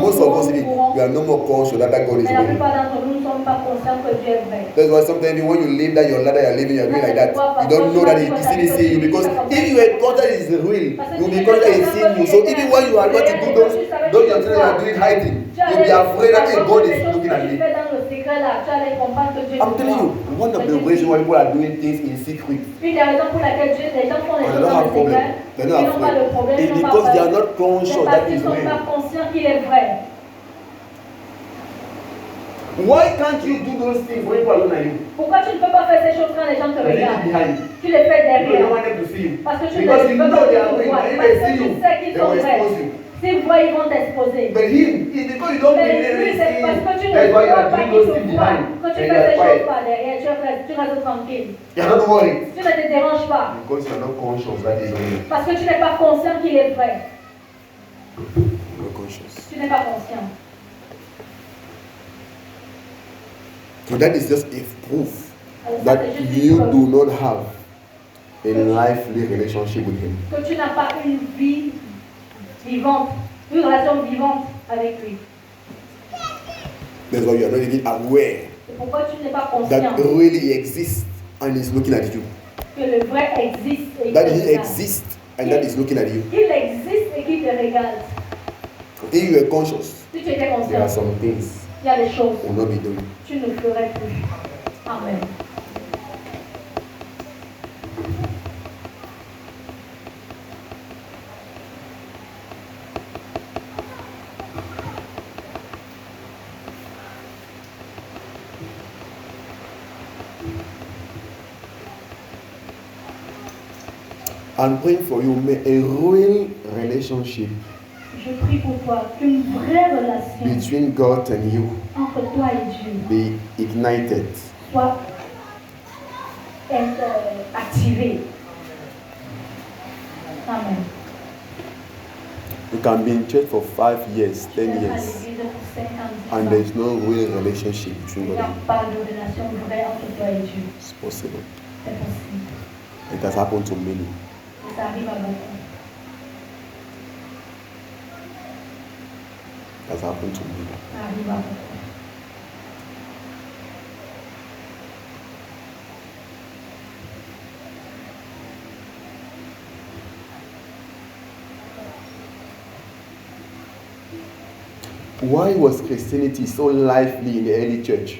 Most of us, we are no more conscious that God is Mais la real. plupart d'entre nous ne sommes pas conscients que Dieu est vrai. That's why sometimes when you live that your ladder you're living, you're doing like that. You don't know that he's still seeing you. Because if you were thought that is real, you'll be thought that he's seeing you. So even when you are not to do those your things you are doing hiding, you'll be afraid that hey, God is looking at me. I'm telling you, one of the reasons why people are doing things in secret, Une des raisons pour laquelle les gens font les they choses don't dans have le problem. secret, They're ils not n'ont pas de afraid. problème, It's ils n'ont pas because they are peur. not conscious C'est that parce qu'ils is ne sont real. pas conscients qu'il est vrai. Why can't you do those things when people are looking at you? Pourquoi tu ne peux pas faire ces choses quand les gens te They regardent? live behind. Tu les fais You don't derrière. want them to see you. Parce que tu ne Because you veux know pas they qu'ils are te real. voient. And if Parce they que see tu you, sais qu'ils they sont will vrais. expose you. S'ils voient, ils vont t'exposer. But him, it's because you don't Mais believe lui, c'est parce que tu everything. ne That's why you vois are pas doing qu'ils those te things voient. behind. Quand tu And fais you are ces choses quiet. par derrière, tu restes tranquille. You are not worried. Tu ne te déranges pas. Because you are not conscious that is real. Parce que tu n'es pas conscient qu'il est vrai. You are conscious. Tu n'es pas conscient. So that is just a proof Alors, ça, that c'est juste une you preuve do not have a lively relationship with him. que tu n'as pas une vie vivante, une relation vivante avec lui. That's why you are not even aware C'est pourquoi tu n'es pas that conscient really exists and is looking at you. que le vrai existe et That qu'il he te regarde. exists and that is looking at you. Il existe et qu'il te regarde. If you are conscious, Si tu étais there are conscient, some things il y a des choses you will not be doing. que tu ne ferais plus. Amen. I'm praying for you, may a real relationship Je prie pour toi qu'une vraie relation between God and you entre toi et Dieu be ignited. soit activée. Amen. You can be in church for 5 years, Tu es 10 à years, l'église pour 5 ans, 10 and ans. there is no real relationship Il between n'y God a and you. pas de relation vraie entre toi et Dieu. It's possible. C'est possible. It has happened to many. Et ça arrive à beaucoup. It has happened to many. Ça arrive à beaucoup. Why was Christianity so lively in the early church?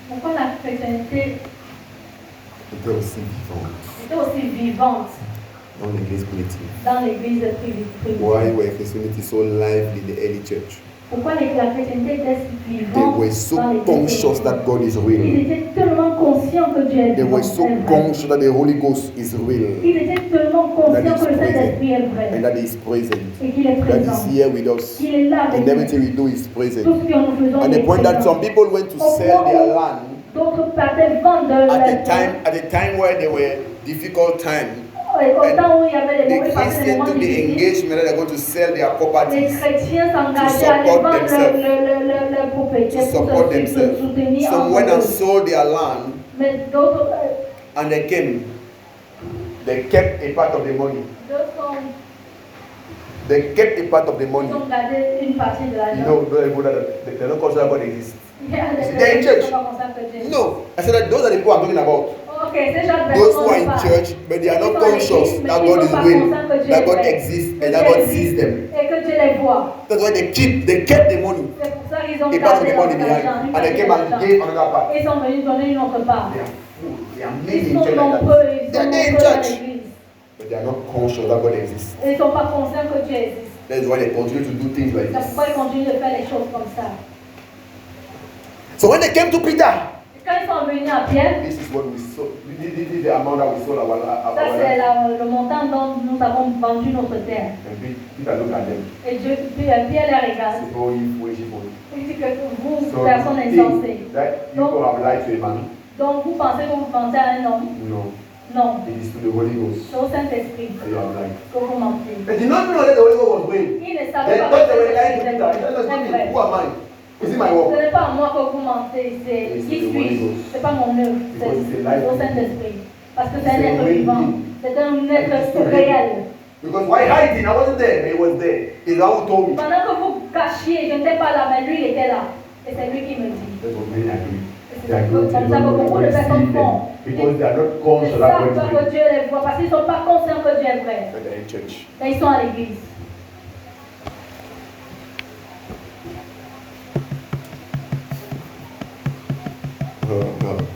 Pourquoi la chrétienté Était aussi vivante était aussi vivante dans l'église primitive. dans l'église primitive? Why were Christianity so lively in the early church? Pourquoi la chrétienté était si They vivante were dans so l'église conscious primitive? that God is Ils real. étaient tellement conscients que Dieu est They were vivant, so est vrai. conscious that the Holy Ghost is real Ils étaient tellement conscients que le Saint-Esprit est and vrai that He is present, et qu'il est that présent. is here with us. Qu'il est là avec In nous. everything we do, He is Tout present. ce que nous faisons, And il the est point that présent. some people went to sell their land D'autres partaient vendre at the time where there were difficult times. Et au temps où il y avait des The mauvais passaient des Christians moments took the difficiles, engagement that they're going to sell their les properties chrétiens s'engageaient to à aller support vendre themselves. le propriété to pour support se themselves. soutenir Some entre went and eux. sold their land Mais d'autres and they came. They kept a part of the money. They kept a part of the money. ont gardé une partie de You l'argent. know, they don't consider God exists. Il y a des They're in personnes qui church. sont pas conscientes que Dieu- No, I said that those are the people I'm talking about. Ok, ces gens de Those who are personnes in pas. church, but they are not Ils sont à conscious l'église, mais that ils God sont is pas real, conscients que Dieu that est God vrai. exists, Que and that Dieu God existe sees them. Et que Dieu les voit. That's why they kept the money, C'est pour ça qu'ils ont a part of gardé the leur money behind, argent, une and they partie came de and l'argent. gave another part. Ils sont venus donner une autre part. They are full. They are Ils many in sont church like nombreux, that. ils They sont are there in nombreux dans church, l'église. but they are not conscious that God exists. Et ils ne sont pas conscients que Dieu existe. That's why they continue to do things like C'est this. pourquoi ils continuent de faire les choses comme ça. So when they came to Peter, Et quand ils sont venus à Pierre, this is what we sold. This is the amount that we sold our ça c'est land. le montant dont nous avons vendu notre terre. And Peter looked at them. Et Pierre les regarde. Said, "Oh, you foolish people." Il dit que vous, So personne you insensée. think that people have lied to a man? Donc vous pensez que vous mentez à un homme? No. Non. It is to the Holy Ghost C'est au Saint-Esprit that you have lied. que vous mentez. They did not know that the Holy Ghost was real. Il ne They savait pas thought they que were lying to c'est Peter. He said, "Listen, vrai. who am I? Is it my Ce work?" n'est pas à moi que vous mentez, c'est It's qui the Holy suis-je? Ghost. C'est pas mon œuvre, Because it's a c'est life au being. Saint-Esprit. Parce que c'est un It's a être real vivant, being. c'est un être It's real. réel. Because why hiding? I wasn't there. He was there. He's the one who told me. Pendant que vous cachiez, je n'étais pas là, mais lui il était là. Et c'est lui qui me dit. That's what many agree. Et They are c'est going comme ça que beaucoup de personnes font. because they are not Ils ne conscious that savent God pas is que real. Dieu les voit parce qu'ils ne sont pas conscients que Dieu est vrai. But they're in church. Mais ils sont à l'église. Oh God.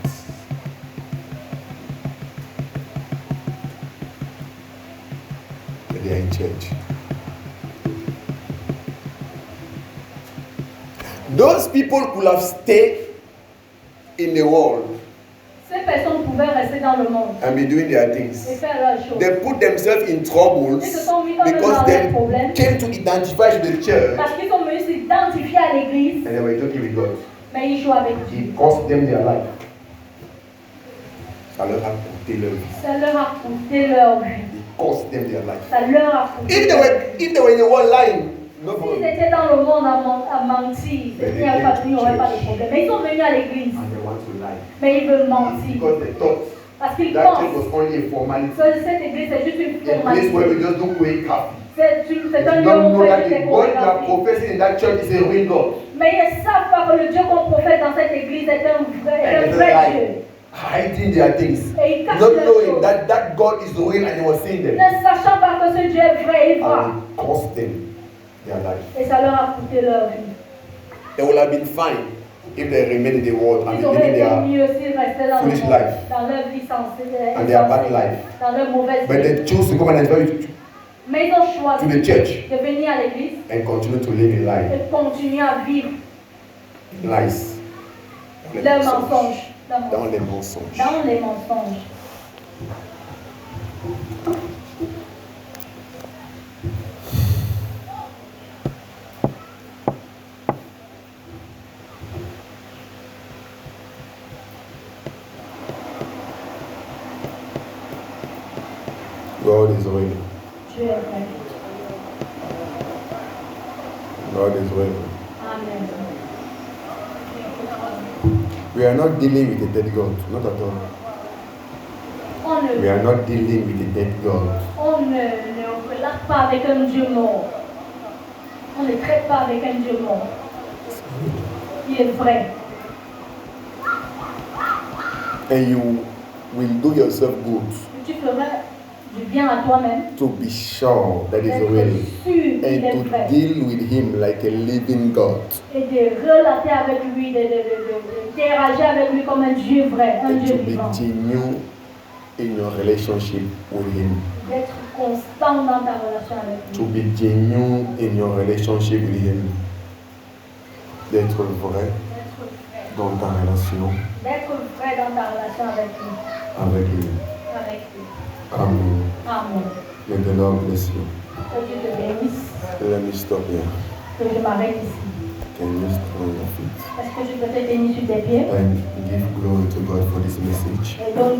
But they are in church. Those people could have stayed in the world Ces personnes pouvaient rester dans le monde and be doing their et things. faire leurs choses. They put themselves in troubles Ils se sont mis dans because les they problèmes came to identify with the church parce qu'ils sont venus s'identifier à l'église, and they were joking with God. mais ils jouent avec Dieu. It cost them their life. Ça leur a coûté leur vie. Ça leur a coûté leur vie. It cost them their life. Ça leur a coûté If leur vie. they were in the world lying, no S'ils problem. étaient dans le monde à mentir, il n'y aurait pas de problème. Mais ils sont venus à l'église, And they want to lie. mais ils veulent mentir. Because they thought Parce qu'ils that church pensent was only a formality. que cette église c'est juste une A place where formalité. we just do quick coffee. C'est They un lieu don't où on know fait that juste the des God you are chorégraphies. professing in that church is a real God. Mais ils ne savent pas que le Dieu qu'on prophète dans cette église est un And vrai they're Dieu. like hiding their things, Et ils cachent not leurs knowing choses. that God is real and He was seeing them. Ne sachant pas que ce Dieu est vrai et vrai. And it cost them their life. Et ça leur a coûté leur vie. They would have been fine if they remained in the world and Ils auraient living été their mieux s'ils restaient dans le foolish monde, life dans leur vie sensée, and their bad life. dans leur mauvaise But vie. they chose to come and identify Mais ils ont to choisi the church de venir à l'église and continue to live in life. et continuer à vivre Lies. leurs mensonges. Dans les mensonges. Dans les mensonges. God is real. Dieu est vrai. God is real. Amen. We are not dealing with a dead God. Not at all. On We are not dealing with a dead God. ne relate pas avec un Dieu mort. On ne traite pas avec un Dieu mort. Il est vrai. And you will do yourself good Tu ferais du bien à toi-même. to be sure that is D'être real sûr qu'il est and to vrai. deal with Him like a living God. Et de relater avec lui, d'interagir avec lui comme un Dieu vrai, un And Dieu to be vivant. genuine in your relationship with Him. D'être constant dans ta relation avec To lui. be genuine in your relationship with Him. D'être vrai D'être vrai. dans ta relation D'être vrai dans ta relation avec lui. avec lui. Avec lui. Amen. Amen. May the Lord bless you. Que Dieu te bénisse. Let me stop here. Que je m'arrête ici. Can you stand on your feet Est-ce que je peux te tenir sur tes pieds? and give glory to God for this message? Et donc,